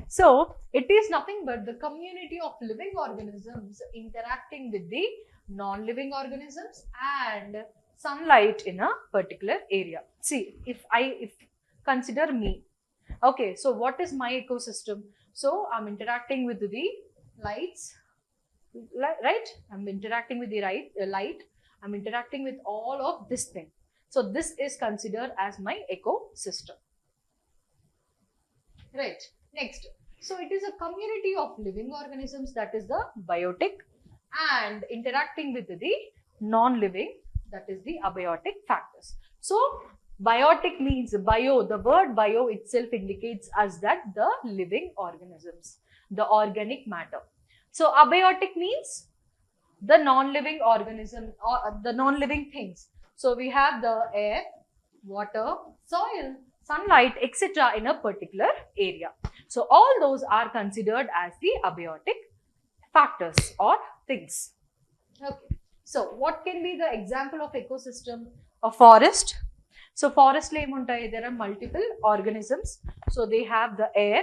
So it is nothing but the community of living organisms interacting with the non-living organisms and sunlight in a particular area. See, if consider me, okay, so what is my ecosystem? So I'm interacting with the lights, right? I'm interacting with the light. I'm interacting with all of this thing. So this is considered as my ecosystem. Right. Next. So it is a community of living organisms, that is the biotic, and interacting with the non-living, that is the abiotic factors. So biotic means bio. The word bio itself indicates us that the living organisms, the organic matter. So abiotic means the non-living organism or the non-living things. So we have the air, water, soil, sunlight, etc. in a particular area. So all those are considered as the abiotic factors or things. Okay. So what can be the example of ecosystem? A forest. So forest le emuntayi, there are multiple organisms. So they have the air,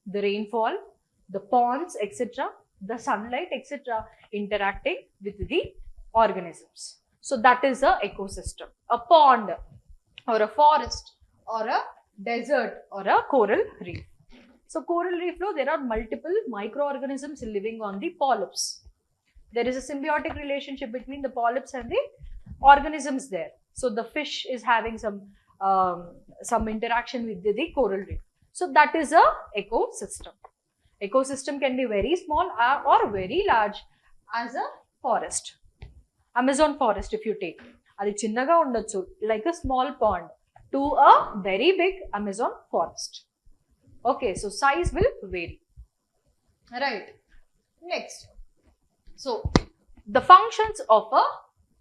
the rainfall, the ponds, etc., the sunlight, etc., interacting with the organisms. So that is a ecosystem. A pond or a forest or a desert or a coral reef. So coral reef, there are multiple microorganisms living on the polyps. There is a symbiotic relationship between the polyps and the organisms there. So the fish is having some interaction with the coral reef. So that is a ecosystem. Ecosystem can be very small or very large, as a forest. Amazon forest, if you take, adi chinnaga undachu, like a small pond, to a very big Amazon forest. Okay, so size will vary. Right. Next. So the functions of a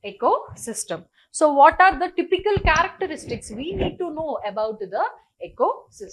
ecosystem. So what are the typical characteristics we need to know about the ecosystem?